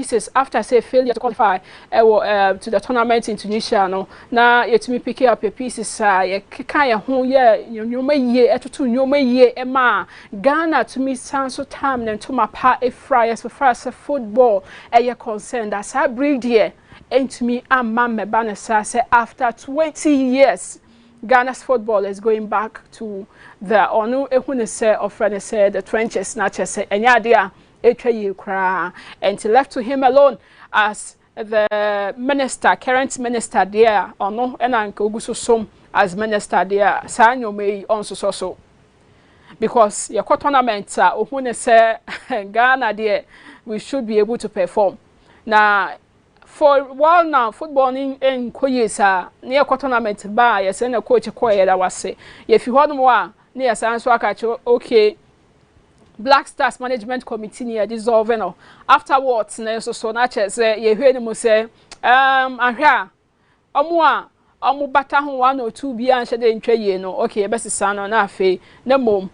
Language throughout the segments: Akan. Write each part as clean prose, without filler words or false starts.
pieces after say failure to qualify to the tournament in Tunisia no na yetumi pick up your pieces ye keka ye ho ye nyoma ye etoto nyoma ye ema Ghana to me sound so time and to my part a fryers for first football ye concerned as I breed here into me and mama banasa say after 20 years Ghana's football is going back to the onu ehune say of friend say the trenches snatchers say enya dia etwa kra and left to him alone as the minister current minister there ono ena nka oguso som as minister there sa nyomei on so because your tournament ohune say Ghana there we should be able to perform now. For a while now, football in Koyesa near tournament by yes and a coach quiet. I was say if you heard more near Sans okay. Black Stars Management Committee near dissolving afterwards. So much as you heard him say, I'm here. Omu bata 1 or 2 beyond shade in tray no okay, best son on afe no mom.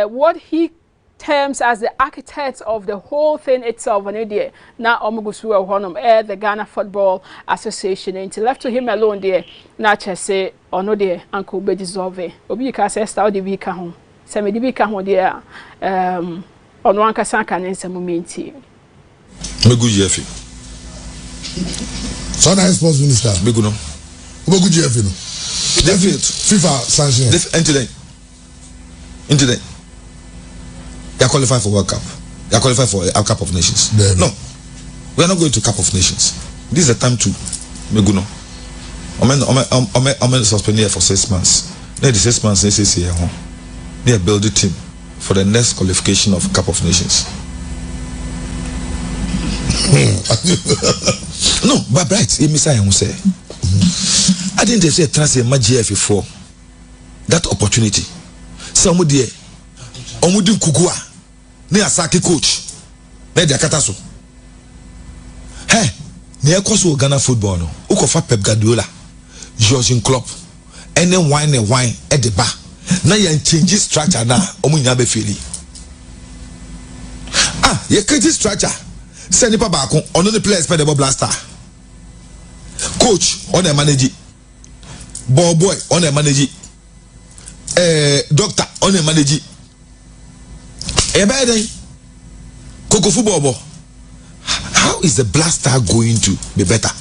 What he terms as the architect of the whole thing itself an idea now omugusu honum the Ghana Football Association and left to him alone there na say ono there uncle be dissolve obi ka say Esther de bi ka ho se me de bi ka ho there ono anka sanka nsem menti megu jefe so na sports minister megu no megu jefe no FIFA sanction into the they are qualified for World Cup. They are qualified for a Cup of Nations. No, we are not going to Cup of Nations. This is the time to Meguno. I'm suspended here for 6 months. Then the 6 months they say they are building team for the next qualification of Cup of Nations. No, but right, Messiah who say I didn't say transfer my GF4 that opportunity. Somebody omudi kugua ne asaki coach na dia kata so he ne ekoso Ghana football no ukofa Pep Guardiola Jurgen Klopp ene wine e de ba na yan change structure na omunya be feli ye change structure send nipa ba ko ono the players pe the blaster coach on the manage ball boy on the manage doctor on the manage Coco football. How is the blaster going to be better?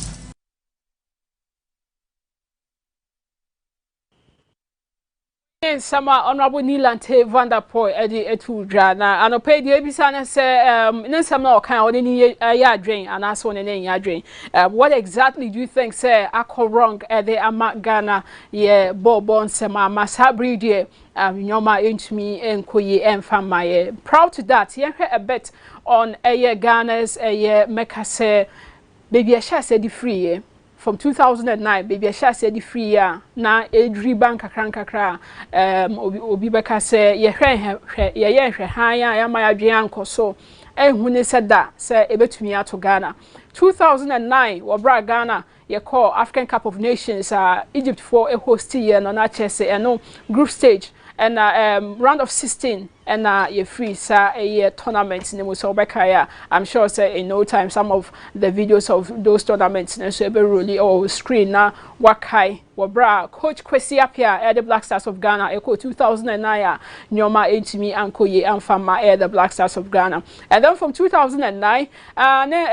Summer Honorable Nilante Van der Poel Eddie Etudra and pay the Ebisana say in some kind of yard drain and also on a yard drain. What exactly do you think say I call wrong at the Amat Ghana ye Bobon Sama Masabri dear Nyoma into me and Koye and Fama proud to that here a bet on a year Ghana's a year Mekase baby a shall say the free from 2009 baby I said the free year na edri bank kakra obi beka say ye hwe haya ya ma adwen anko so ehune said that say ebetumi ato Ghana 2009 wabra Ghana ye call African Cup of Nations Egypt for a host year no na chese no group stage and round of 16 and you free sir a year tournament in the I'm sure say in no time some of the videos of those tournaments and so be really or screen now wakai wabra coach Kwesi Appiah at the Black Stars of Ghana echo 2009 nyoma entimi ankoye amfama at the Black Stars of Ghana and then from 2009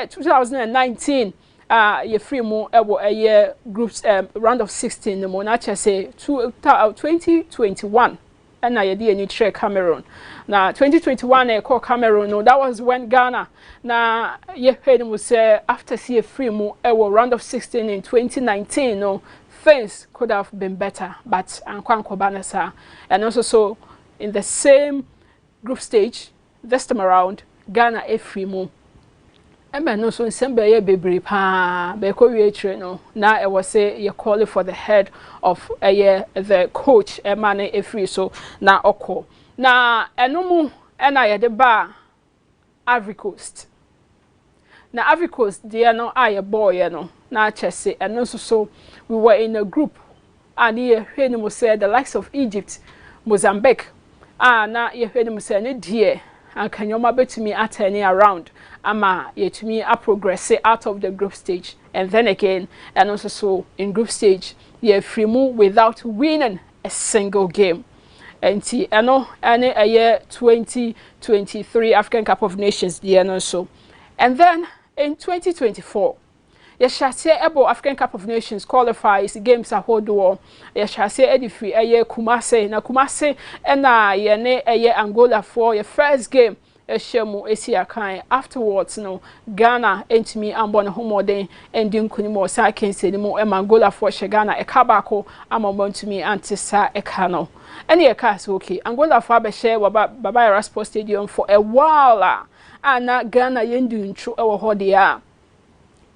2019 ye free mo a year groups round of 16 the monacha say 2021 and I did any trade Cameroon. Now 2021 I call Cameroon. No, that was when Ghana. Now ye heard him say after see a free mo round of 16 in 2019. No, things could have been better, but Ankwanko Banasa and also so in the same group stage this time around Ghana a free mo. And no so December ye bebre pa be ko wie no na e was say you call it for the head of the coach e man e free so na oko na enomu e na ye de ba Ivory Coast na Ivory Coast dey no aye boy no na chese eno so we were in a group and ye hwe ni mo say the likes of Egypt, Mozambique na ye hwe ni mo say ne die ankanyoma betumi atturning around ama yetumi a progress out of the group stage, and then again and also so in group stage ye free move without winning a single game. Enti eno ane a year 2023 African Cup of Nations the no so. And then in 2024 Yeshase ebo African Cup of Nations qualifies games ahodo Yeshase edifri eye Kumase na Kumase ena ye ne eye Angola for your first game eshemu esiakan. Afterwards no Ghana entimi ambo na homoden endi nkunimo sa kense mo Angola for Ghana e kabako amamontumi antisa ekano ene ye ka so okay Angola for be share baba Erasmus Stadium for a while ana Ghana yendu ntru ewo hode a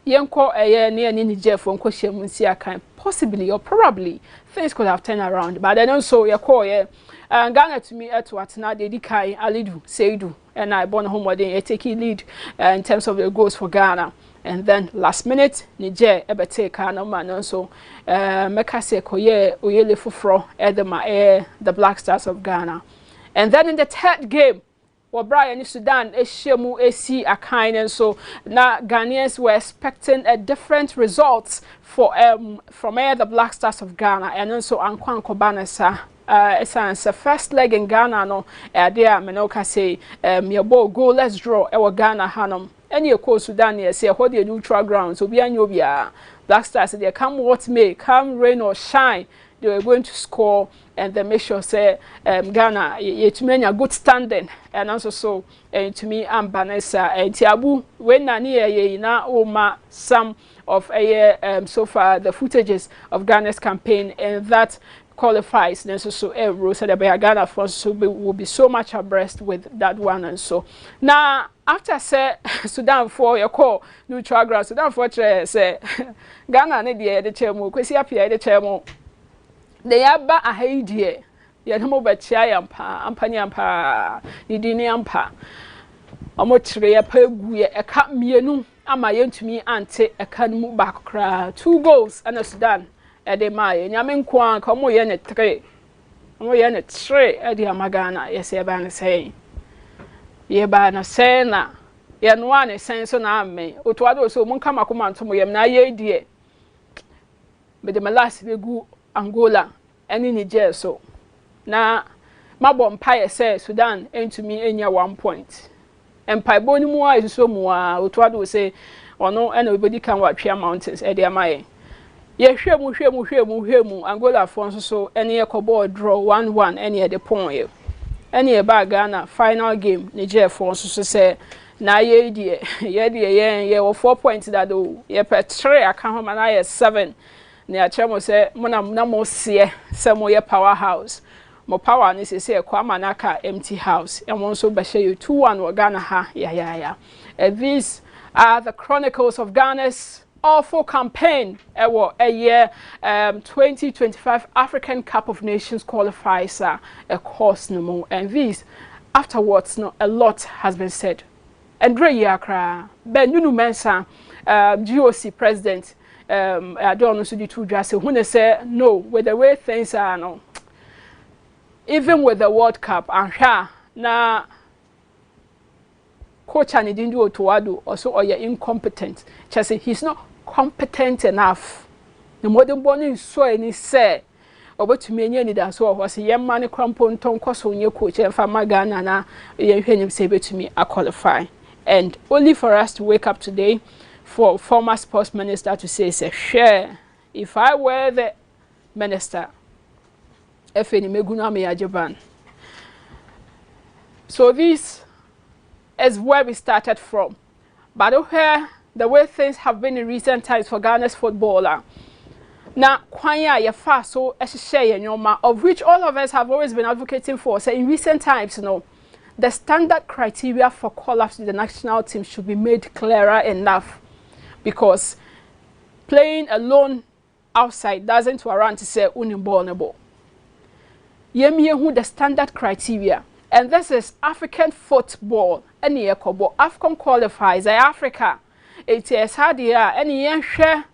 yenko eye ne ani Niger for nko hyem nsiakan. Possibly or probably things could have turned around, but then also ye call ye Ghana to me to atna dedi kai Alidu Seidu and I born home where take lead in terms of the goals for Ghana. And then last minute Niger ebe take no man so meka se koye oyele foforo edema the Black Stars of Ghana. And then in the third game Brian Sudan eshemu esi akan, and so now Ghanaians were expecting a different results for from the Black Stars of Ghana, and also Ankwan Kobanesa it's a first leg in Ghana no there menoka say your ball goalless draw our Ghana hanum any of Sudan here say hold the neutral ground so be anyobia Black Stars they come what may, come rain or shine, they were going to score and then make sure say Ghana yet many a good standing, and also so to me and Vanessa and Tiabu when nani na oma some of so far the footages of Ghana's campaign, and that qualifies and so Rose said that Ghana for so will be so much abreast with that one. And so now after say Sudan for your call neutral ground Sudan for say Ghana need the chemo kwesi apia the chemo they yaba a haidie ye no bachia yampa ampani ampa nidini ampa omotre ya pagu ye eka mienu ama yentumi ante eka mu bakra 2 goals and Sudan ede maye nyame nko an ka mo ye ne 3 mo ye ne 3 ede amagana ye se ba ne sei ye ba na sei na ye no ane sen so na amen otoado so mun kama kuma ntomo yem na ye die me de last begu Angola any Niger so na mabo mpaye say Sudan entumi enya 1 point empire boni mu a isuso mu a otoado say ono ena obedi kan watwe mountains e de amaye ye hwemu Angola for so any ball draw 1-1 any at the point any ba Ghana final game Niger for so say na ye die ye 4 points that do ye per 3 aka ho na ye 7 ne a chemo say na mo se mo ye powerhouse mo power ni say kwa manaka empty house and won so be share you 2-1 wo Ghana ha ya these are the chronicles of Ghana's awful campaign a year 2025 African Cup of Nations qualifiers a course no more, and these afterwards no a lot has been said. Andre Yakra Ben Yunu Mensa GOC president I don't know so the two just say when say no with the way things are no even with the World Cup and na coach and didn't do to also or you're incompetent. Just say he's not competent enough. The modern born so any say over to me any that so was a young man crampon ton cost on your coach and for my Ghana na you hear him say to me I qualify. And only for us to wake up today for former sports minister to say share if I were the minister if any meguna me ajaban. So this is where we started from. But where the way things have been in recent times for Ghana's footballer. Now, kwanya ya fa so share nyoma of which all of us have always been advocating for. So in recent times, the standard criteria for call-ups to the national team should be made clearer enough, because playing alone outside doesn't warrant to say unimbornable. Yemi who the standard criteria. And this is African football. Any African qualifies Africa. It is hard here. Any share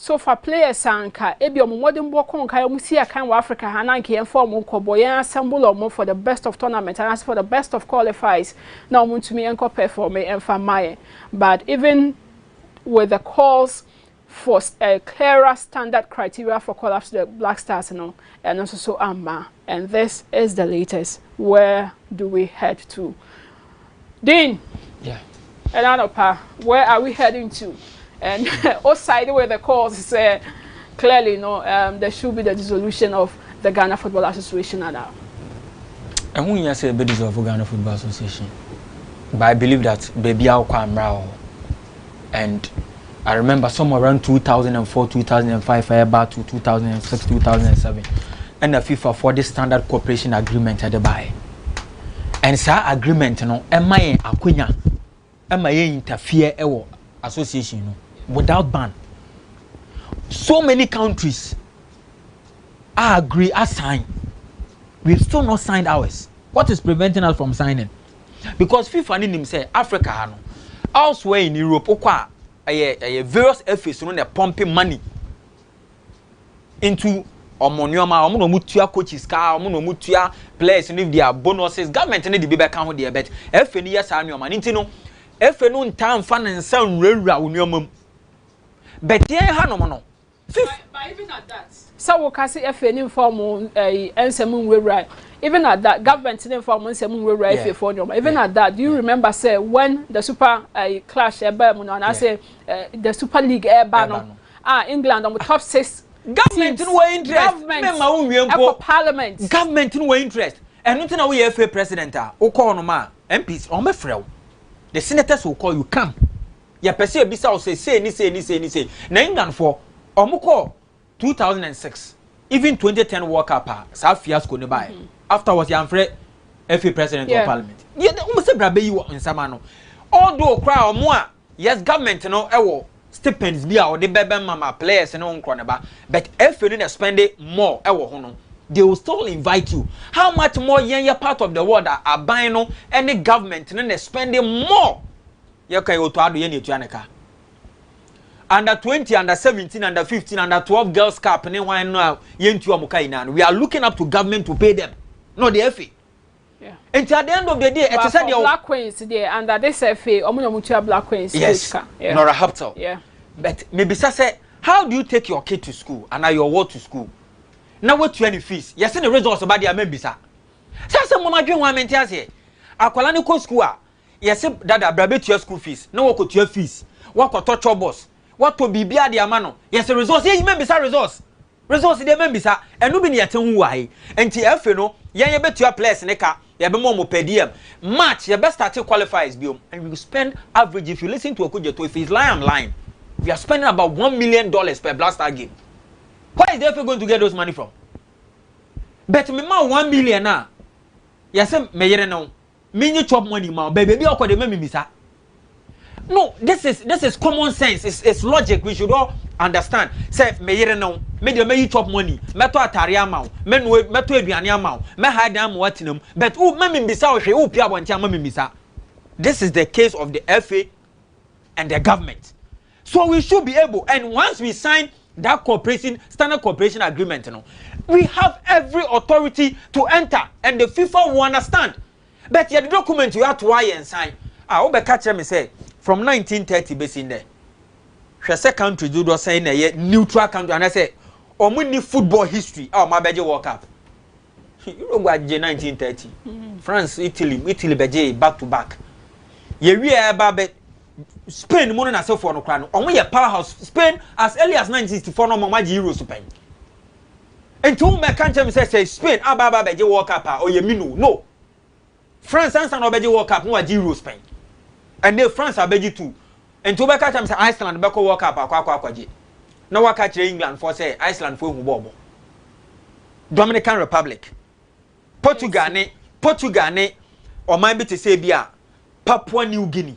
so for players anka ebi omodin boko nka omusi akan wa Africa hananke inform nkobo yan assemble omo for the best of tournament and as for the best of qualifiers now muntumi enko perform and famaye. But even with the calls for a clearer standard criteria for collapse the Black Stars and also so and this is the latest. Where do we head to? Dean, yeah, and Anopa, where are we heading to? And outside where the calls say clearly, there should be the dissolution of the Ghana Football Association now. And when you say the dissolution of Ghana Football Association, but I believe that baby I'll come round. And I remember somewhere around 2004, 2005, about to 2006, 2007, and the FIFA for the standard cooperation agreement at the buy. And sa agreement, MIA Aquina, MIA interfere ewo association, without ban. So many countries agree, sign. We've still not signed ours. What is preventing us from signing? Because FIFA didn't say Africa, elsewhere in Europe, various FAs they're pumping money into omonoma mutua coaches car mutua players and if their bonuses government need to be back on their bet FA ni yes anu man ntino FA no ntam fa ne nsa nwura uniomum bet ye ha no no but even at that so we can see FA ni form ensem nwura even at that government in form ensem nwura FA for no even at that do you remember say when the super clash eba mu no and I say the Super League eba no England on the top 6 government no interest government parliament government no interest and nothing na we FA president o call no ma MPs on be frɛ the senators will call you come ya pese ebisa o say ni na England for call 2006 even 2010 World Cup sa fiasco ne buy afterwards ya frɛ FA president of parliament ye say brabe yi wo nsama no although cry yes government no ewo stipends bi or the bebe mama players no nkroneba but if you spend it more ewo ho no they will still invite you. How much more yen part of the world are buying no any government no spending more ye kan you to ado yen etuaneka under 20 under 17 under 15 under 12 girls cup ne wan no yen tu amuka ina we are looking up to government to pay them no the FA. Yeah. And at the end of the day, it's said Black Queens there under this FA, Omunomutua Black Queens. Yes, Nora Haptel. Yeah. But maybe say, how do you take your kid to school and your work to school? Now what 20 fees? Yes, the results about their members. Say mama dream one maintain here. Akwala ni ko school a. Yes, dada brabe to your school fees. No work to your fees. What ko touch boss. What to be bia dia mano. Yes, the results. Yes, members are results. Results dey members are. And no be near ten why. Enti FA no, yen ye betu your players ne ka. You be more per diem. Match, your best start to qualify is biom. And we spend average, if you listen to Okujeto, if he's lying, I'm lying. We are spending about $1 million per Black Star game. Where is the FA going to get those money from? Bet me ma 1 million now. Yes, me yere no. Me you chop money ma. Baby, be okode me misa. No, this is common sense. It's logic. We should all understand. Say me yere no. Me you chop money. Me to atare ama. Me to aduane ama. Me hide am watinam. But me mbisa o hwe o pia bontia me mbisa. This is the case of the FA and the government. So we should be able, and once we sign that standard cooperation agreement, we have every authority to enter, and the FIFA will understand. But the document you have to write and sign. I will catch me say from 1930 based in there. Shese country do do saying a neutral country, and I say, omuni football history. Oh, my beje World Cup. Uruguay 1930, France, Italy beje back to back. Ye we are Spain money na so for no crown. On we powerhouse Spain as early as 1964 no mama Euro Spain. And two me can't tell me say Spain ababa beje World Cup or ye minu no. France answer no beje World Cup no Euro Spain. And they France abeji too. And two me can't tell me say Iceland beko World Cup akwa. No waka kire England for say Iceland for hu bobo. Dominican Republic. Portugal ne or might be to say bia Papua New Guinea.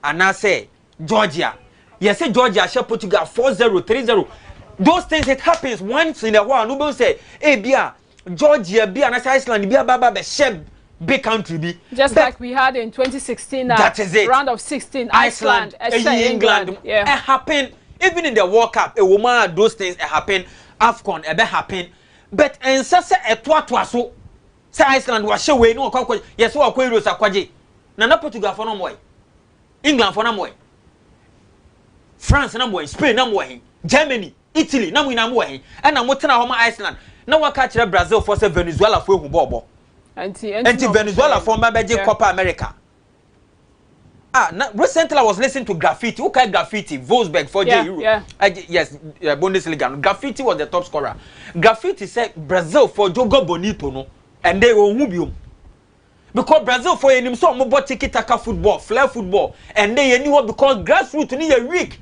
And I say Georgia. Yes, say Georgia shall Portugal 4-0, 3-0. Those things it happens once in a while. Nobody say, hey, bia Georgia, bia and I say Iceland, bia baba share big country be. Just but, like we had in 2016. That is it. Round of 16. Iceland, England. Yeah. It happened even in the World Cup a woman those things happen AFCON ebe happen but ensase eto so say Iceland wa hye we no kwakwa yes wa kwa Euros akwaje na Portugal for no moy England for no moy France na moy Spain na moy Germany Italy na mo moy and na mo tena ho ma Iceland na waka kire Brazil for say Venezuela for ehu bobo anti Venezuela for ma beje Copa America. Recently I was listening to Graffiti. Who can Graffiti? Wolfsburg for Europe. Yeah. Yes, Bundesliga. Graffiti was the top scorer. Graffiti said Brazil for Jogo Bonito, no, and they were Mubium. Because Brazil for him so more tiki-taka football, flair football, and they knew because grassroots need a week.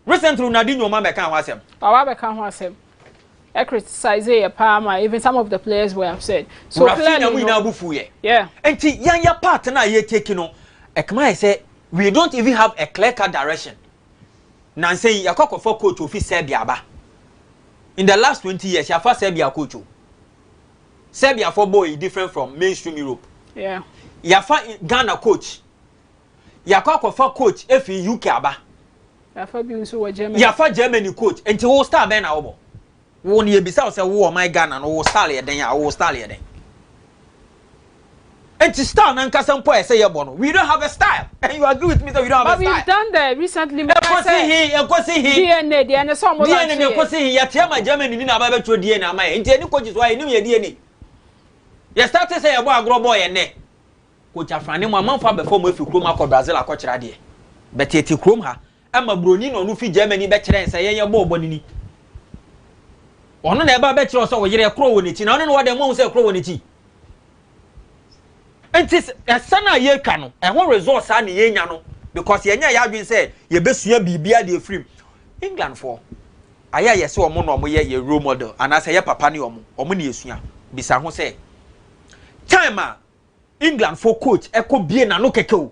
Recently, Ronaldinho man can't watch him. I can't watch him. I criticize Palmer, even some of the players were upset. So clearly, yeah. And Yanya partner ye taking on. Ekma say we don't even have a clear-cut direction. Now say Yakoko for coach of Serbia ba. In the last 20 years, Yafa Serbia coach. Serbia for boy different from mainstream Europe. Yeah. Yafa Ghana coach. Yakoko for coach if UK aba. Yafa bi so Germany. Yafa Germany coach. Enti wo star ben na wo. Wo ne ebisa say wo my Ghana no wo star ye den ya wo star ye den. And to start and Casampo say we don't have a style. And you agree with me that we don't have a style. But we've done that recently. DNA, DNA, some DNA, Germany, in our DNA, my any coaches why you DNA. You start to say about a grow boy and ne. Coach Afrani, my mom for before we Chroma called Brazil, a coach idea. But yet you chrome her. I'm a Brunino, no fee Germany better and say, yeah, more bonini. Or no, never better also, you're a crow in it. I don't know what the mom say, crow in it. And it's a sana ye cano, and one resource and ye yano, because ye nya been said, ye best ye be de free. England for Aya yes, or mono ye role model, and I say ye papa ni or money is ya. Bisa who say time England for coach, echo bien and no keko.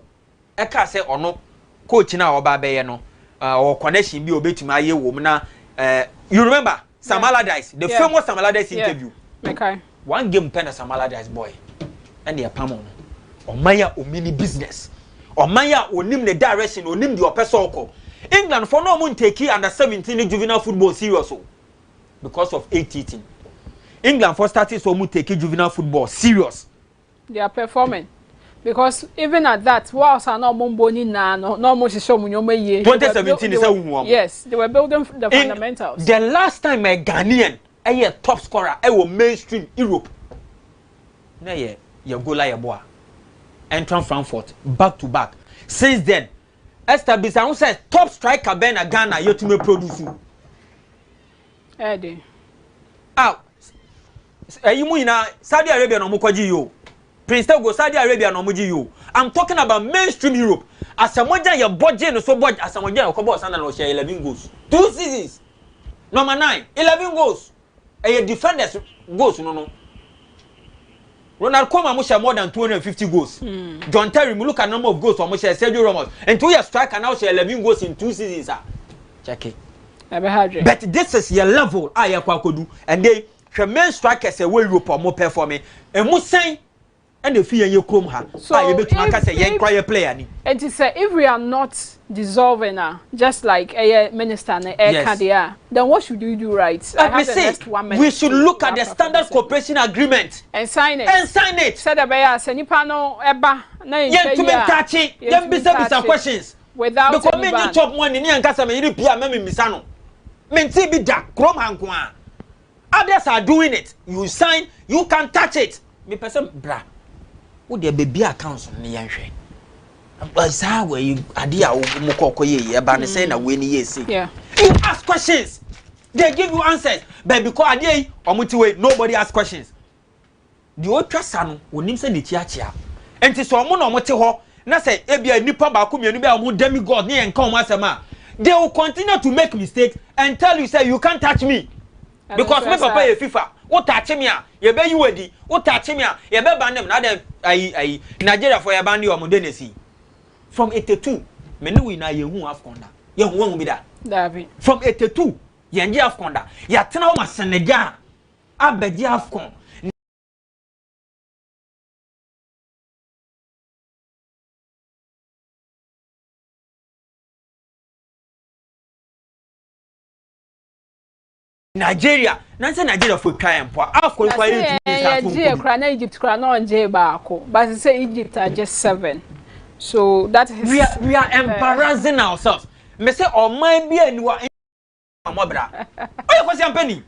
Eka say or no coach now or babe no or connection be obey to my ye woman. You remember Sam Allardyce, the famous Sam Allardyce interview. Okay. One game pen Sam Allardyce boy. And the pamon or maya or mini business or maya or nim the direction or nim the person. England for no moon take under 17 juvenile football serious because of 18. England for starting so moon take juvenile football serious. They are performing because even at that, whilst are not mumboni na no much show me 2017 is a yes, they were building the fundamentals. The last time a Ghanaian a top scorer mainstream Europe. Na your goal like a boy. Entran Frankfurt back to back. Since then, Esther Abankwah says top striker Ben Ghana you to me produce. Eddie. You na Saudi Arabia no mukwaji yo. Prince go Saudi Arabia no muji yo. I'm talking about mainstream Europe. Asamoah your budget no so budget Asamoah your kobo sanda no share 11 goals. 2 seasons. Number 9, 11 goals. A defenders goals no. Ronald Koeman must share more than 250 goals. John Terry, look at number of goals for share Sergio Ramos. And 2 years striker now share 11 goals in 2 seasons. Check it. But this is your level. I do. And they main strikers away Europe or more performing. And must say, and the fee you come her. So you bet say young quiet player. And to say if we are not dissolving just like a minister and a cadia, then what should you do right? Let me say, we should look at the standard cooperation agreement and sign it. And sign it. Said about any panel eba. Yeah, to be touchy. Then be some questions. Without because me you chop money ni ankasa me you pia me misano. Me nti bi da krom hankwa. Others are doing it. You sign, you can touch it. Me person bra. Wo de baby accounts ni yanhwe. Sa where you adia wo mokokoye e ba ne say na we ni yesi. Yeah. You ask questions. They give you answers. But because adia omuti nobody ask questions. The otwa sano onim say de chiachia. Enti so omo na omote ho na say ebia nipa ba ko mienu bia omo demigod ne enka omo asema. They will continue to make mistakes and tell you say you can't touch me. Because me papa ye FIFA. What touch me a ye be you wedi. What touch me a ye be ban them na dem ai Nigeria for ye ban you omodenesi. From 82 me ne we na ye hu afkonda. Ye hu bi da. David. From 82 ye nje afkonda. Ya tena o ma Senegal abedi afkon. Nigeria nanse Nigeria for try empo afko kwa Egypt na Egypt kra na onje baako but say Egypt are just 7 so that is we are embarrassing ourselves me say oman bi aniwa amobra oye kwasi ampani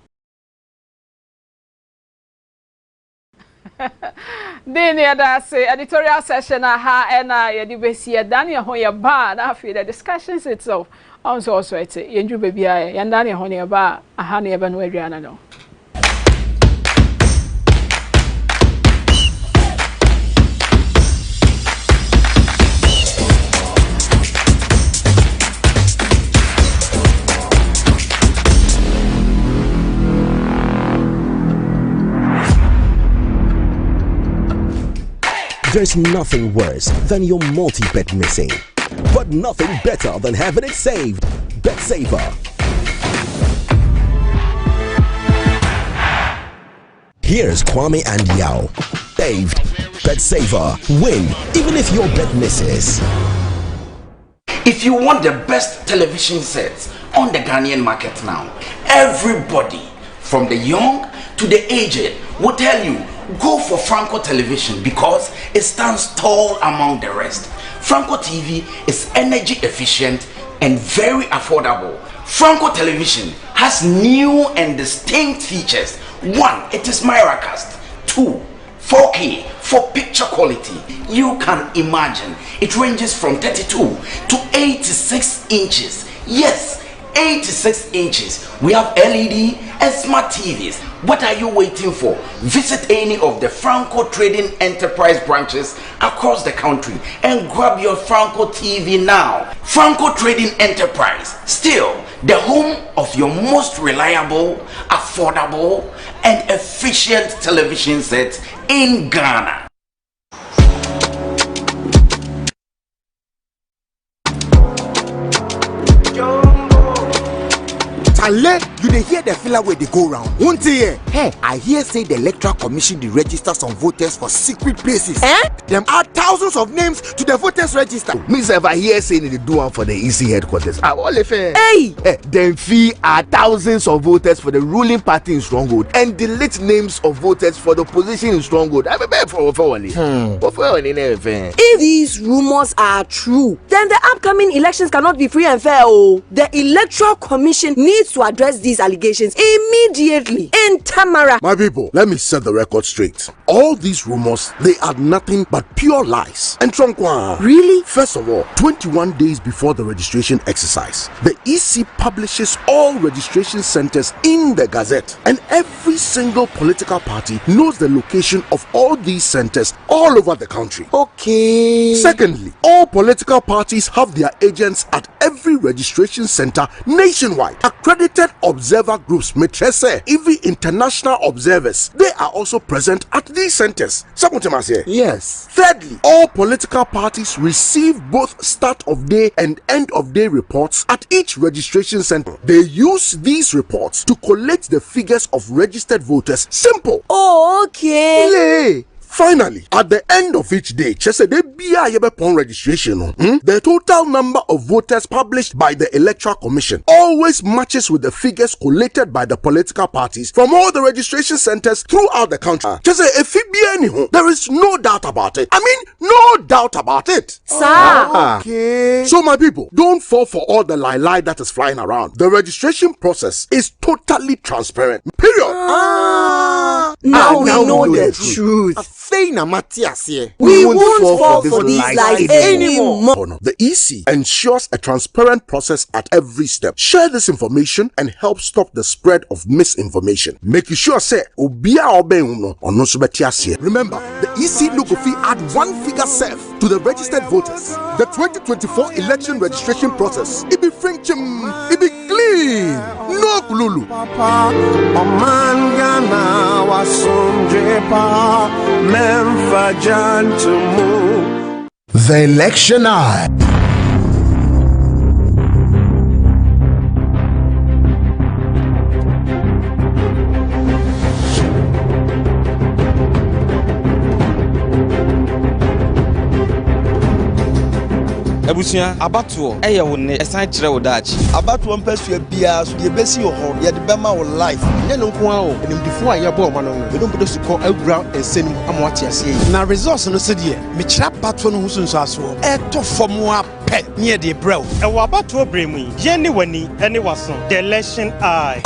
Dini say editorial session aha ena ye di besi ye dan ye ho ye ba na afi the discussions itself also it ye nju baby aye ye dan ye ho ne ba aha ne ye ba no aduana no. There's nothing worse than your multi-bet missing, but nothing better than having it saved. Bet Saver. Here's Kwame and Yao. Saved. Bet Saver. Win even if your bet misses. If you want the best television sets on the Ghanaian market now, everybody from the young to the aged will tell you go for Franco Television because it stands tall among the rest. Franco TV is energy efficient and very affordable. Franco Television has new and distinct features. 1. It is Miracast. 2. 4K for picture quality. You can imagine it ranges from 32 to 86 inches. Yes, 86 inches. We have LED and smart TVs. What are you waiting for? Visit any of the Franco Trading Enterprise branches across the country and grab your Franco TV now. Franco Trading Enterprise, still the home of your most reliable, affordable, and efficient television sets in Ghana. Ale, you dey hear the filler where they go round. Won't you? Hey, I hear say the Electoral Commission dey register some voters for secret places. Them add thousands of names to the voters register. Me say if I hear saying they do one for the EC headquarters. I will fair. Hey, Then fee are thousands of voters for the ruling party in Stronghold and delete names of voters for the opposition in Stronghold. I be bad for one. If these rumors are true, then the upcoming elections cannot be free and fair. Oh, the Electoral Commission needs to address these allegations immediately. In Tamara, my people, let me set the record straight. All these rumors, they are nothing but pure lies. And Abankwah, really? First of all, 21 days before the registration exercise, the EC publishes all registration centers in the Gazette, and every single political party knows the location of all these centers all over the country. Okay. Secondly, all political parties have their agents at every registration center nationwide. Accredited observer groups, metrese, even international observers, they are also present at these centers. Yes. Thirdly, all political parties receive both start of day and end of day reports at each registration center. They use these reports to collect the figures of registered voters. Simple. Oh, okay. Yeah. Finally, at the end of each day, registration, the total number of voters published by the Electoral Commission always matches with the figures collated by the political parties from all the registration centers throughout the country. There is no doubt about it. I mean, no doubt about it. Sir. Okay. So my people, don't fall for all the lie that is flying around. The registration process is totally transparent. Period. Now we know the truth. We won't fall for these lies anymore. The EC ensures a transparent process at every step. Share this information and help stop the spread of misinformation. Make sure say Remember, the EC no go fit add one figure self to the registered voters. The 2024 election registration process, it be French, it be clean, no kululu. The Election Eye. abusua abato eye wo ne esan kire wo daachi abato mpasua bia so de besi wo ho ye de bema wo life nye no nko a o enimdifo a ye bo ma no no no bodo sukọ agura ensenim amwate ase na results no se de me kira abato no husunso aso e to fom a pe ne de brew e wo abato bremu ye ne wani ene waso the election eye.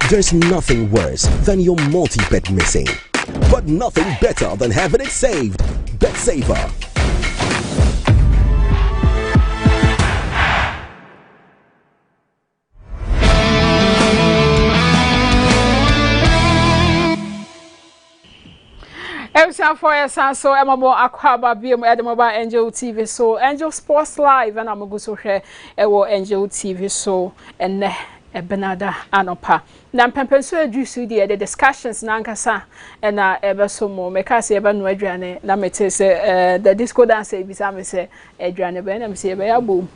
There's nothing worse than your multi-bet missing, but nothing better than having it saved. Bet Saver. Everything for your son, so I'm more aquaba BM at the mobile Angel TV, so Angel Sports Live, and I'm a good so here, Angel TV, so and Benada Anopa. Now, Pempenso juice the discussions Nankasa and ever so more. Make us ever no Adriane. Namete say the disco dance besame say Adriane Benham say boom.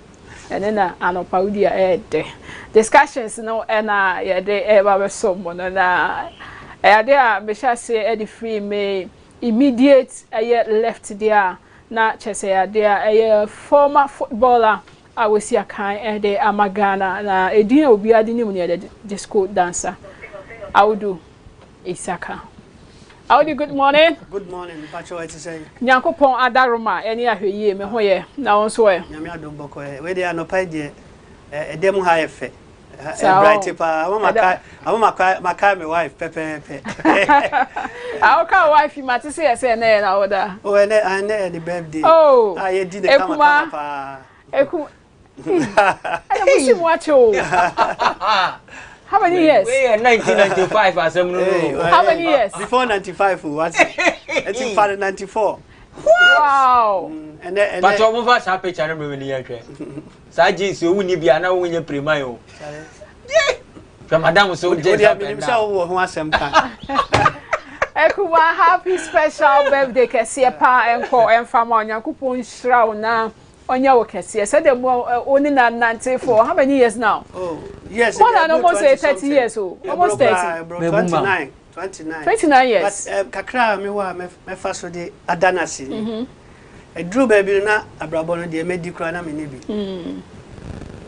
And then Anopa Udia discussions no and yeah they ever so more. And there Misha say Eddie Free may immediate left there. Na chese there a former footballer. I will see a kind de Amagana na edin obi adini mu ne the disco dancer. I will do Isaka. I will do good morning. Good morning. Pacho what to say? Nyankopon adaroma eni ahweye me ho ye na won so e. Nyame adom boko e. We dey anopa de edem ha efe. Bright pa maka my wife pepe. How can wife mate say na oda? Oh and the birthday. Oh. Ah ye di the kama pa. I don't watch you. How many years? We are 1995 as How many years? Before 95 what's it's in 94. Wow. And but you move us happy channel me ni yahwe. Sa jeans o wuni bia na wonye prema yo. Yeah. Madam so jeans up and down. Ho asem kan. Ekuma happy special birthday kese pa enko enfama Nyankopon hira na Onya Wokesi said them only 94. How many years now? Oh, yes. More than almost 30 years old. Almost 30. 29. 29 years. But kakra me wa me faso de adanasi. E drew baby na abrabo no de medical na me ni bi.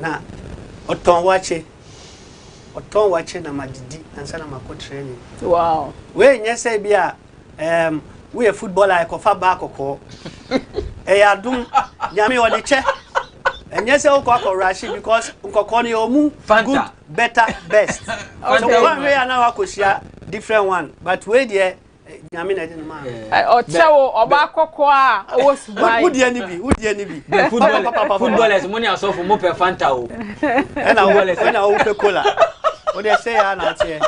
Na oton wache na madidi ansa na mako training. Wow. We nya say bia we a footballer ekofa ba akoko. Adum nyame odi che enye se ukọ akọrashi because nkọkọ ni omu good better best so one way na wakosia different one but we there nyame na dey no man o chewo oba akọkọ a owo subai who dey ni bi footballers money asofu mo pe fanta o na o pe cola o dey say ya na che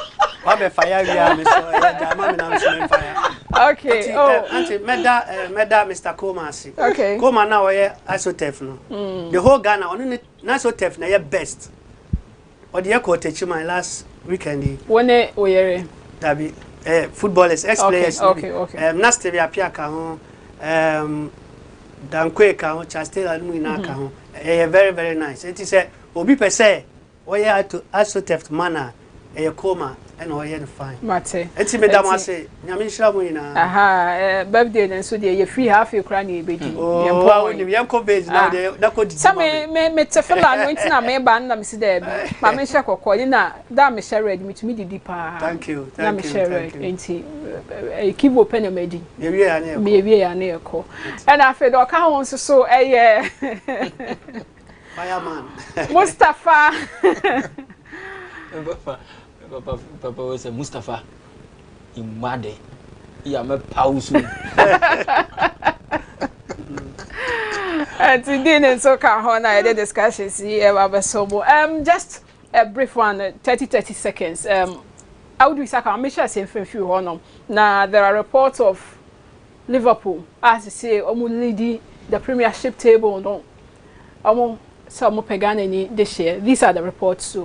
wa be fire wi me so ya ma me na me fire. Okay. Auntie, Meda Mr. Komasi. Okay. Koma na oye isotef no. The whole Ghana on na isotef na ye best. Or the echo teach my last weekend. Wone oyere. Dabi footballers, ex-players. Okay. Naste bi apia ka ho. Dankwe ka ho, Chastela mu ina ka ho. Very very nice. It is obi per se oye isotef manner koma and oye fine. Mate. Enti medam ase nyame nhira mu ina. Aha, birthday na so dey free half a crown e bedi. Yempo ni yemko base na dey na ko didi. Sa me tefela no nti na me ba na me se dey bi. Ma me hye kokko ni na da me share ready me to me didi pa. Thank you. Na me share ready enti keep open your medi. Me wie ya na e ko. Me wie ya na e ko. And afa do ka ho so Fireman. Mustafa. Papa was a Mustafa in Made. Yeah, I'm a pause. And today, so I did discussions here about so just a brief one, 30 seconds. I would be saka. I'm sure say few honor. Now there are reports of Liverpool, as you say, leading the Premiership table. No, some pegane ni this year. These are the reports.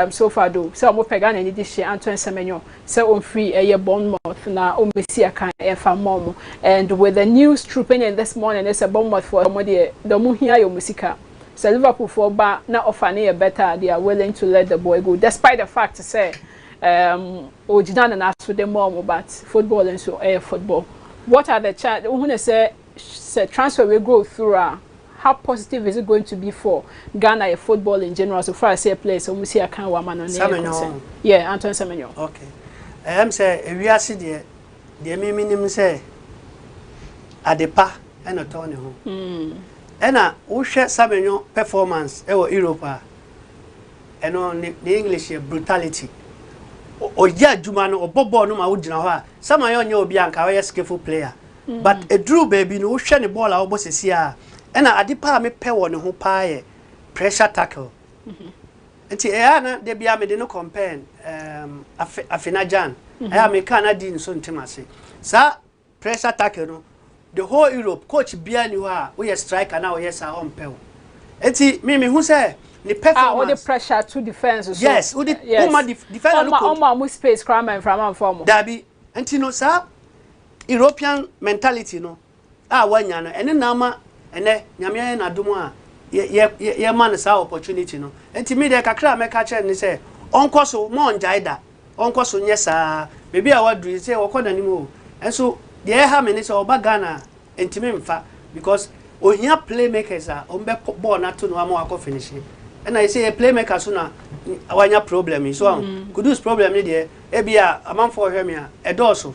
So far though, so mo pega na this year Antoine Semenyo so on free a Bournemouth na o Messi kan e fa mom, and with the news trooping in this morning it's a Bournemouth for the mo here your musika So Liverpool for ba na offer near better, they are willing to let the boy go, despite the fact to say Ojidana na ask for the mom, but football and so football. What are the chances? When say transfer will go through, how positive is it going to be for Ghana football in general? So far as a place, so we see a kind of woman on the yeah, Anton Semenyo. Okay. Say we are see the minimum say Adepa and a Tony home. And we share Semenyo performance in Europe and on the English brutality. Or yeah, Jumano or Bobo no Maudina. Some of you Bianca are a skillful player. But a Drew baby no shiny ball our bosses here. And Adepa me pay one who pay pressure tackle. Nti na de bia me de no compare Afinajan me Canadian so ntimase sa pressure tackle no the whole Europe coach bia ni ho we striker na we sa on pew nti me who say the performance the pressure to defense so yes we defend no space crime and from form dabi nti no sa European mentality no wanya no ene na ma ene nyame na dum a ye man sa opportunity no enti me de kakra me ka che ni say onko so mo njaida onko so nyesa bebi a wadru say wokoda ni mo enso de ha me ni say oba Ghana enti me mfa because ohia playmakers a ombe ball na to no ama akọ finish and I say playmaker so na awanya problem so Kudus problem ni de e bia amanfo hwe me a edoso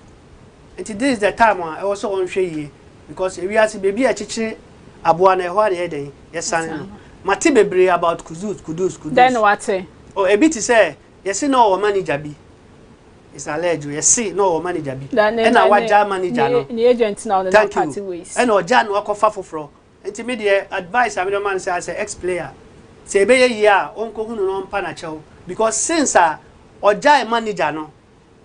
enti this is the time I also on hwe yi because we are see bebi a chichi aboa na ehwa de eden yesane no mate bebre about Kudus then what oh a bit say yes no our manager bi is alleged yes no our manager bi and our manager no the agent now the party ways and oja no akofa foforo enti me de advice am man say as ex player say be ye a onko hunu no mpa na chew because since oja manager no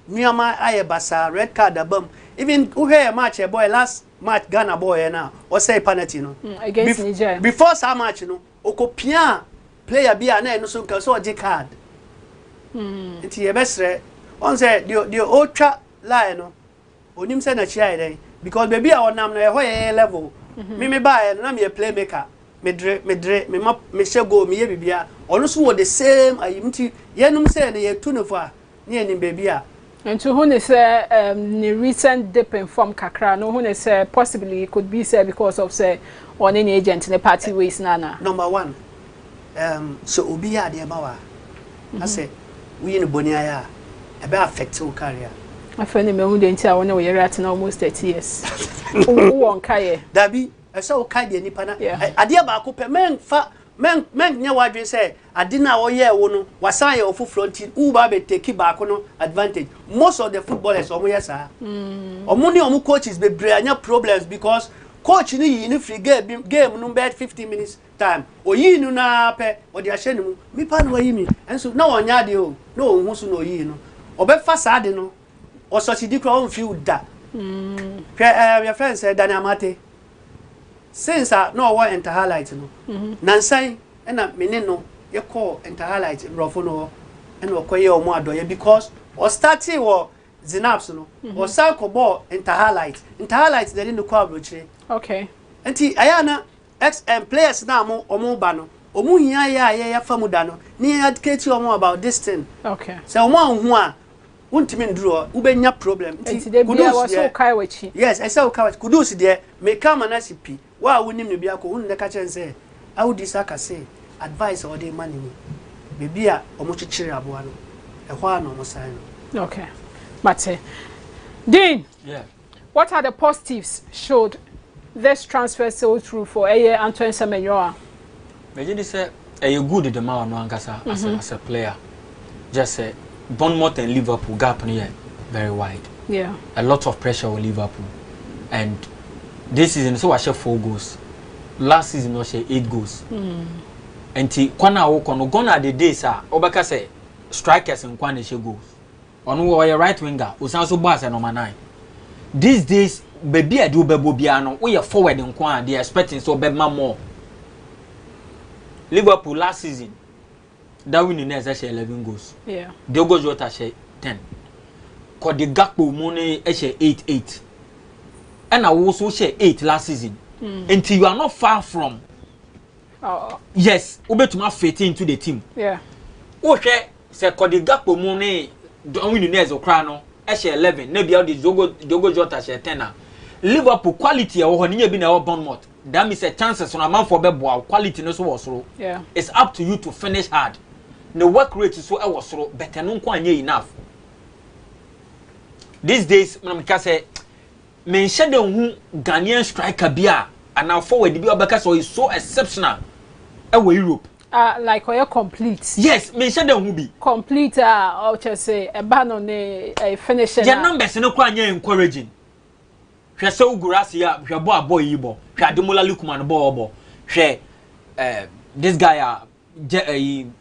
miama aye basa red card abam even who hear match a boy last match Ghana boy now or say penalty no against Niger before some match no okopia player bia na no so so oje card nti ye besre on say the ultra line no onim say na chia iden because baby a onam na e hoye level me buy na me playmaker me she go me ye bibia ono so wo the same ayimti yenum say na ye tu no for ne enim baby a and to who say the recent dip in form kakra no who say possibly it could be say because of say on any agent in the party ways nana number 1 so obi ya de bawa I say we in bonia ya e be affect your career I find me who dey ntia won we right now almost 30 years who won kai dabi e say o kai de nipa na ade ba ko pe men nya wadwe say ade na wo ye wo no wasan ye ofu frontin u ba be take back no advantage most of the footballers omo yes omo ni omo coaches be branya problems because coach ni yi free game no bet 15 minutes time o yi nu na pe o de ahye nu mi pa no yi mi enso na wonya de o na o hu so no yi no o be fa sa de no o so ti di kro on field da your friend said Daniel Amate since no one enter highlight no nansan na mene no ye call enter highlight rofo no and okoye omo adoye because o starting wo Zinaps no o sanko ball enter highlight they didn't call brochire okay enti ayana XM players na omo ba no omo hia ya famuda no ni educate omo about this thing okay so omo hu a untimi nduro ubenya problem enti Kudus was so kai wachi yes I say kai wachi Kudus there me come na sipi wa wonim no bia ko hun ne ka chen say audi saka say advice or dey money ni bebi a omo chichire aboa no e ho ano mo sai no okay Mate Dean what are the positives showed this transfer so through for Antoine Semenyo me say good the man no ankasa as a player just say Bournemouth and Liverpool gap here very wide a lot of pressure on Liverpool and this season so I share 4 goals last season I share 8 goals and kwana wo kono gonna the days obaka say strikers and kwana share goals on your right winger osanso boss number 9 these days baby adu bebo bia no we are forward in kwan they expecting so be more Liverpool last season that winning is actually 11 goals Diogo Jota share 10 ko the Gakpo money share 8 and I also share 8 last season until you are not far from Yes, ubetuma fit into the team. Yeah. Okay, say Cody Gakpo mu ne don win next okra no. E she 11, na bia the Diogo Jota she 10 na. Liverpool quality e wo ho ne bi na e Bournemouth. That means a chances on a man for bebo quality no so was so. Yeah. It's up to you to finish hard. The work rate is so I was so better no kwanye enough. These days, when I say, mention the who Ghanaian striker bia and now forward the because so is so exceptional. Away Europe. Like or complete. Yes, mention the who be complete. Or just say a ban on a finisher. The numbers no kwanye encouraging. Hwe se ugurasi ya hwe boy yibo. Hwe Ademola Lookman bobo. Hwe this guy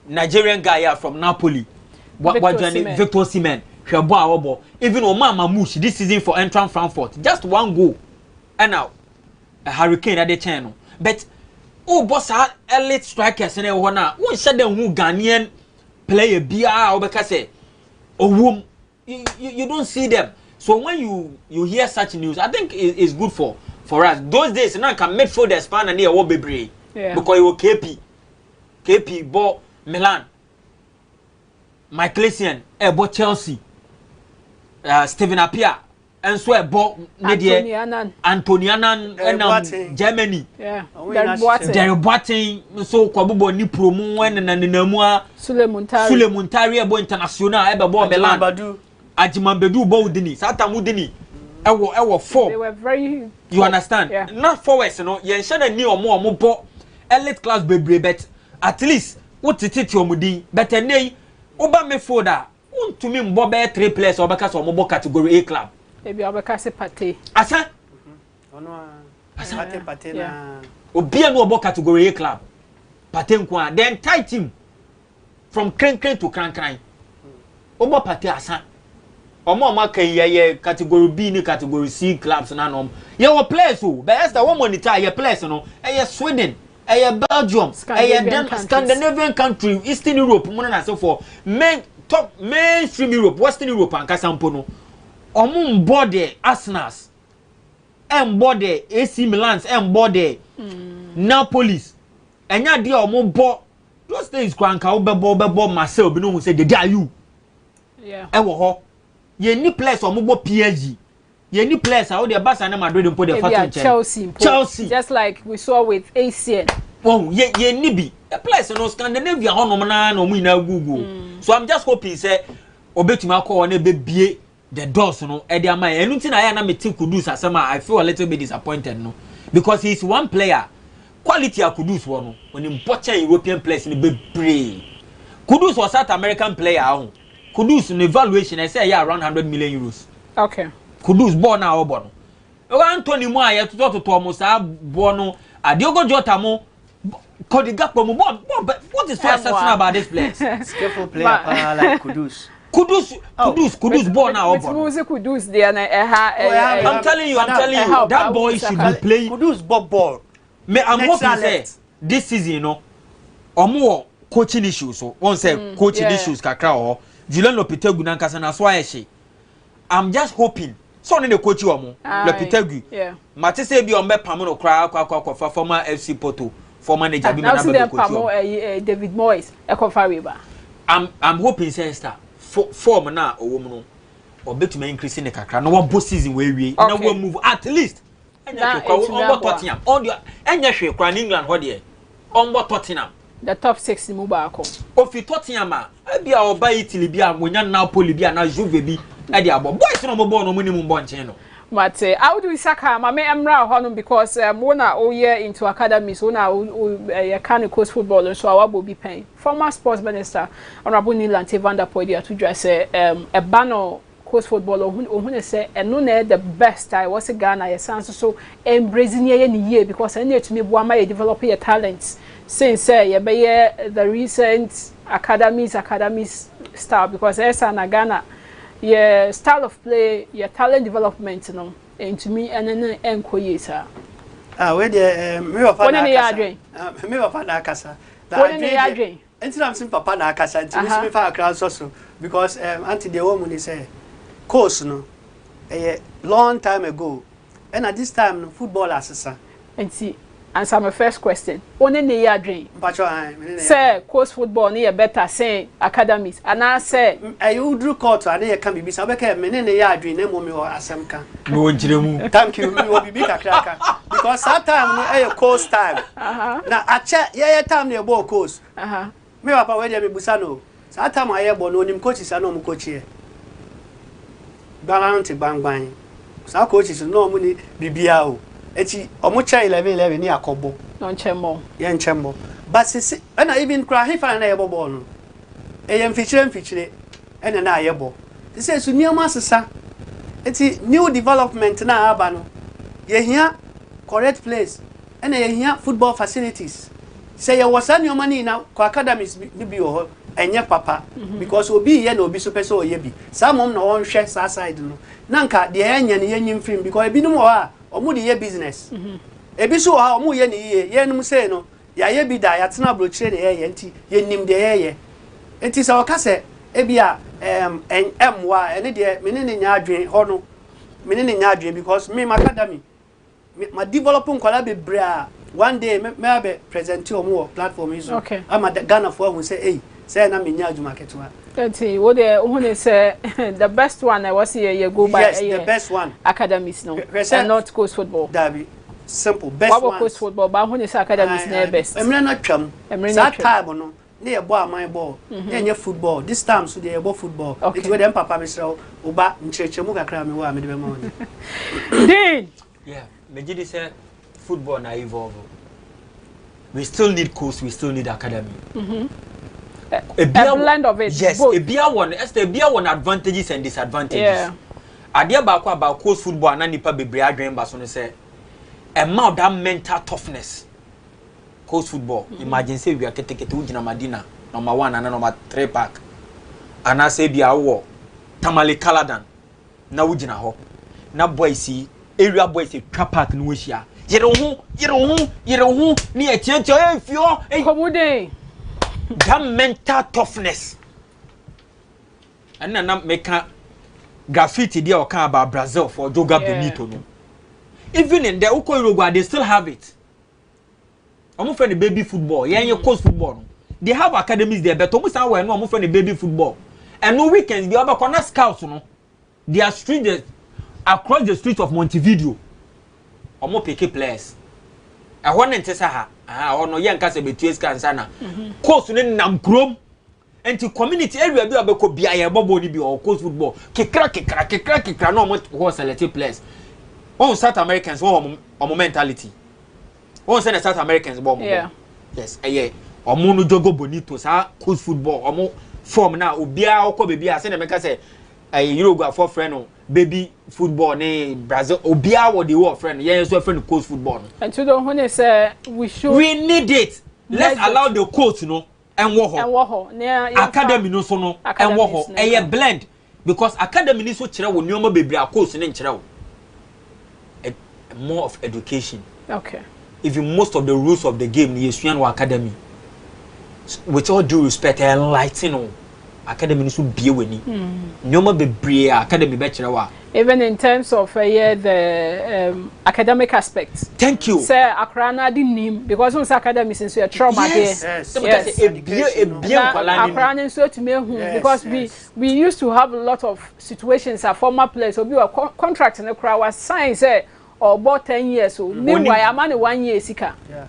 Nigerian guy from Napoli. Victor Osimhen. Even Omar Mush this season for Eintracht Frankfurt, just one goal, and now a hurricane at the channel. But boss elite strikers and one now. One said them who Ghanaian player BR because you don't see them. So when you hear such news, I think it's good for us. Those days now can midfield expand and they will be brave because you KP bought Milan, Michael Essien, bought Chelsea. Steven Appiah and so a bought Antonianan and Germany. Yeah, they're boughting so Kwabubo ni promo and Namua Sulemuntari abo international eba bo Milan Ajimambedu Bowdini Satamudini ewo 4. They were very you understand? Yeah. Not forwards, you know. You ensure ni or more elite class baby, but at least what it is your mudi. But nay, Oba me foda. To me, Mbobe 3 players or because of mobile category A club. Maybe Abakase Pate. Asa? Pate na. Obia no about category A club. Pate nkwa. The entire team from Crane to Cran. Oba Pate asa. Omo maka ye category B ni category C clubs na nom. Ye were players who, but Esther one monitor ye players no. Ye Sweden, ye Belgium, ye Scandinavian country, Eastern Europe, and so forth. Men top mainstream Europe, Western Europe and Kasampono. Omo mbode Arsenal. Mbode AC Milan, mbode Napolis. Enya dia omo bo those days kwanka obebo Marcel bi no hu say dey are you. Yeah. Ewo ho. Ye ni players omo bo PSG. Ye ni players how dey Barca na Madrid mpo dey fatu Chelsea. Just like we saw with ACN. Oh, ye ni bi. The players no Scandinavia honom na no mu ina gugu. So I'm just hoping say obetuma akọ na be bie the doors no e dey am enu nti na ya na me think Kudus asema I feel a little bit disappointed no because he's one player quality of Kudus one when important European players in be brave. Kudus was South American player Kudus in evaluation I say yeah around 100 million euros. Okay. Kudus born now born. O Anthony mo aye to mo sa born no Diogo Jota mo Cody Gakpo mo what is so exceptional about this place? Skillful player like Kudus. Kudus born now. Kudus there I'm telling you that boy should be playing. Kudus ball. I'm hoping say this season, you know, or more coaching issues. So one say coaching issues kakra or Julian Lopetegui na nkasa na so ayeshi. I'm just hoping so ne coach you omo Lopetegui. Yeah. Mate say bi ombe pam no kra kwa former FC Porto, former manager bi na be coach. David Moyes ekofariba. I'm hoping say Esther form na owom no obetuma increase ne kakra na one boss season we na we move at least enya kwa Tottenham on the enya hwe kwa England ho de on Tottenham the top 6 mu ba akọ ofi Tottenham a bia oba Italy bia wonya Napoli bia na Juve bi e de abo boys no mo ball no munimum bo nchen no but how do we saka mama emra ho because wona o year into academy so na you can coach football so awabo bi pen former sports minister honorable Nilan Van Podia to dress a banner coach football ohun say eno na the best I was Ghana ye sans so embracing ye ni year because I need to me boama ye develop your talents since say ye be the recent academies style because na Ghana your style of play, your talent development, you know, and to me, and then enquire, sir. Where the me of Nakasa. Until I'm simple Papa Nakasa, until we fire a crowd also, because Auntie the woman is a course, no, a long time ago, and at this time, football assessor. And see, answer my first question. Only ne ya dream. Say course football near better say academies. And I say I would do court and they can be Sabeka menene ya dream name me or asemka. No njiremu. Thank you. We will be big cracker. Because that time no course time. Na ache ye time ne ball course. Me papa we dey me busano. That time I ball no nim coaches ano mu coach here. Balance bang bang. Sa coaches no mu ni bibia o. Eti omucha 11 ni akobo no nchemo ye nchemo but sisi na even cry he fa na yebo ball no e mfichire ene na yebo they say su niam asesa eti new development na aba no ye hia correct place ene ye hia football facilities say ye was any money na ko academies ni bi ho enye papa because obi ye na obi so pese oye bi samom na won hwe sa side no nanka de enya ne yenyim film because ebi no ha omu de ye business ebi so ha omu ye ne ye num say no ya ye bi da ya tena brochire ne ye nti ye nim de ye enti se okase ebi a wa ene de me ne nya adwen ho no me ne nya adwen because me academy ma developing kwala be bra one day me be present omu platform is okay ama Ghana for who say hey say na me nya adwuma ketwa. Enti what the say the best one I was here you go by yes the best one academies no and not coast football Dabi simple best one coast football but who say academies na best emre na twam that time no na ye ball my ball na football this time so dey ball football it we dem papa mesra oba nchirechemu kakra me wa me de be ma woni Dean yeah me gidi say football na evolve we still need coast we still need academy a blend of it. Yes, both. A beer one advantages and disadvantages. Yeah. Idea about coast football and nipa bebre adwen ba so no say amount that mental toughness. Coast football. Imagine say we are kete ugina Madina number 1 and number 3 pack. And I say bia wo Tamale Kaladan na ugina ho. Na boys see area boys say trap park no hia. Yere ho ni etiantia efio komude. That mental toughness. And then make graffiti there or can about Brazil for Joga Benito. No. Even in the Oko Uruguay, they still have it. I'm friend the baby football. Yeah, your coast football. No. They have academies there, but almost somewhere no, I'm friend the baby football. And no weekends, the other corner scouts, no. They are street across the streets of Montevideo. I'm PK players. I want to say no yan kase betues kansana course ne nam krom enti community area bi abeko bia ye bobo ni bi o course football kekra no mo select players on South Americans on mentality on say South Americans bo mo yes omo no jogo bonito sa course football omo form na obia okọ bebi a say na meka say Uruguay for friend baby football ne Brazil obia what the war friend yeah so friend coach football and to the one say we need it let's allow the coach no and wo academy no so no and wo a blend because academy ni so kire wo nioma bebre a coach ne nkire wo more of education okay even most of the rules of the game ni yesuan wo academy with all due respect enlightening academy so bie weni nyoma bebre academy be kire wa even in terms of the academic aspects. Thank you. Say Akrana di nim because on academy since you trauma there. Yes. Akrana so to me because we used to have a lot of situations at former players so we were contracting the crowd was signed say or about 10 years so meanwhile I'm only 1 year sika. Yeah.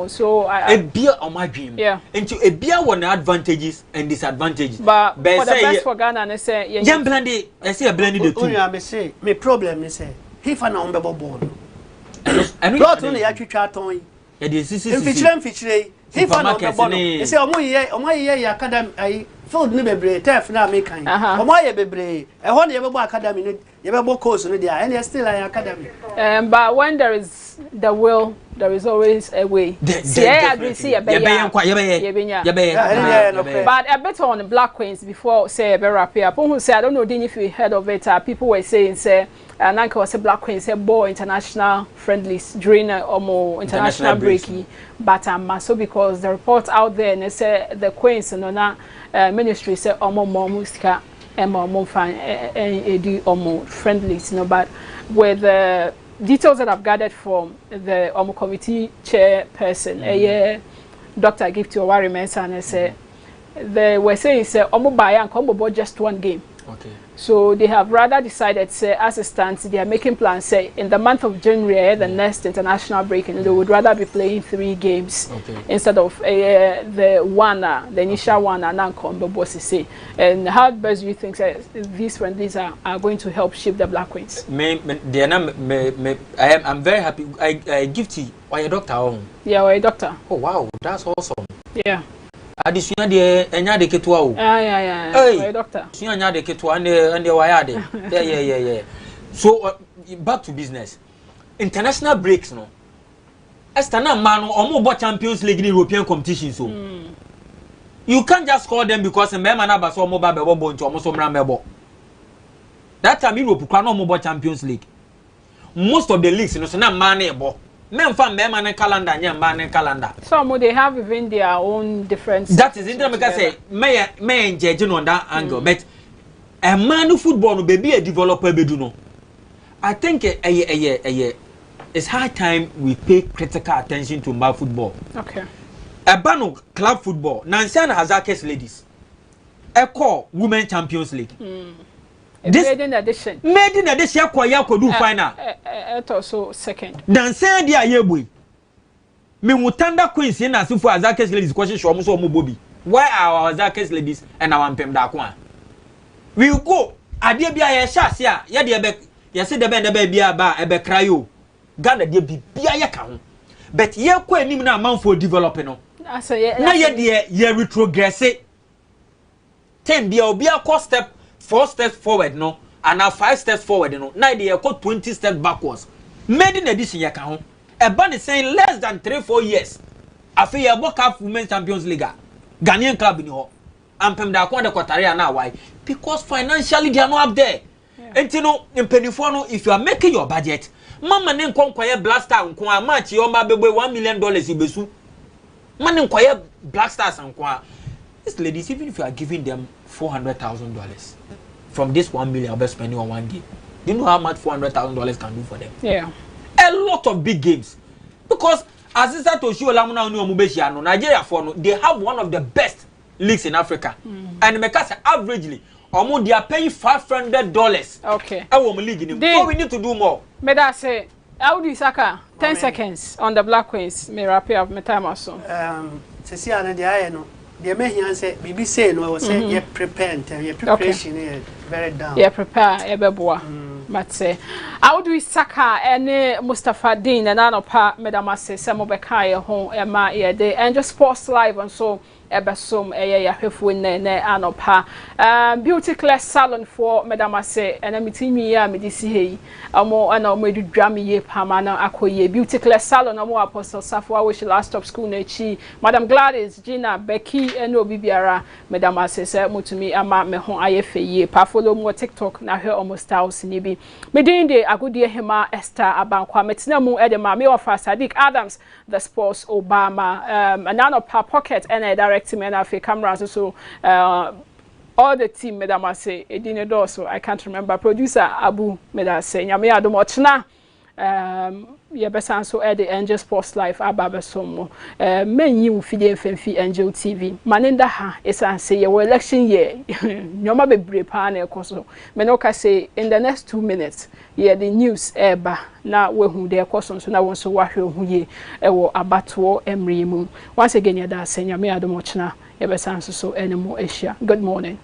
So a beer on my dream. Yeah. Into a beer one advantages and disadvantages. But for the best for Ghana, I say young blended. I say a blended the two. I say my problem is say he found on bebo ball. And not only actually chat on. It is feature. He found on bebo ball. He say omo ye academy field ni bebre turf na make kan. Omo ye bebre. E ho na ye bebo academy ni ye bebo course no there and still an academy. But when there is the will, there is always a way. I agree. See, but a bit on the Black Queens before say a wrap up. Who say I don't know if you heard of it. People were saying say Nanka was a Black Queens say ball international friendlies during international breaky. But so because the report out there and they say the Queens and ministry say musika. Fan friendlies, but with details that I've gathered from the committee chairperson, Dr. Gifty Owari Mensah, and say they were saying say buy and come just one game. Okay. So they have rather decided, say, as it stands, they are making plans, say, in the month of January, the next international break, and they would rather be playing 3 games instead of the initial one, and now come the And how best do you think these friendlies are going to help shape the Black Queens? I'm very happy. I give you. Why a doctor? Yeah, we're a doctor. Oh wow, that's awesome. Yeah. Adisua de enya de ketua o. Yeah. Hey, doctor. Adisua enya de ketua and the wire de. Yeah. So back to business. International breaks no. Esther na man omo Champions League in European competition so. You can't just call them because member na ba so omo ba be bo nti omo so mra mebo. That time Europe kwa no omo Champions League. Most of the leagues no so na man e bo. Men fan man calendar nya man calendar. Some they have even their own different. That is it. Because say may judging on that angle, but a man who football no baby a developer be do no. I think it's high time we pay critical attention to my football. Okay. A ban club football. Nancy has our case ladies. A call Women Champions League. This made in addition. Made in addition, could do final. Also second. Dan say dia yeboy. Me mutanda queens in as for Azakes ladies question show so mo bobi. Why are our Azakes ladies and our Mpem da kwa? We go ade bia ye sha se a ye de be ye se de be bia ba e be krayo. Ghana de bia ye ka ho. But ye ko anim na man for developing no. Na ye de ye retrogress. 10 bia obi a step 4 steps forward no and now 5 steps forward no now they go 20 steps backwards made in addition ya kan ho e ban is saying less than 3-4 years afi ya boka Women's Champions League Ghanaian club ni ho ampem da kwa de kwatare na why because financially they are not up there enti no impenifo no if you are making your budget mama ne nkonkwaye blaster nko a match yo ma bebe $1 million ibesu man nkoye Black Stars nko these ladies even if you are giving them $400,000 from this 1 million I'll be spending on one game. Do you know how much $400,000 can do for them? Yeah. A lot of big games. Because as I said to show Nigeria they have one of the best leagues in Africa. And because averagely they are paying $500. Okay. What we need to do more. May I say Audi Saka 10 seconds on the Black Queens. May wrap up my time also. The American say, "Bibi say no, say you prepare and your preparation is very down." Yeah, prepare, ebeboa. But say, how do we Saka and Mustafa Dean and Anopa, Madam say, some of the Kaya home, Emma, the Angel Sports Live and so. Ebesum anopa beauty class salon for Madam Ase and amitimi ya medisi amo ana mo edu drum ye pama na akoye beauty class salon amo apostle Safwa which last stop school na chi Madam Gladys Gina Becky and obi biara Madam Ase se mutumi ama me ho ayefe ye pa follow mo TikTok na hwe almost house ni bi medin de agudie hema Esther Abankwah metina mu edema me offer Sadiq Adams the sports Obama anano pa pocket and a direct men have cameras so all the team Madam say edine do so I can't remember producer Abu Meda say nyame adom ochna ye besan so e the Angel Sports Life ababesom menyi wo fidie mfemfi Angel TV manenda ha esan say ye election year nyoma bebre pa na ekoso me no ka say in the next 2 minutes ye the news eba na wehu de ekoso so na won so wahwe hu ye ewo abato emrimu once again ye da say nyame adom ochna ye besan so enemo asia. Good morning.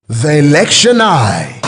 The Election Eye.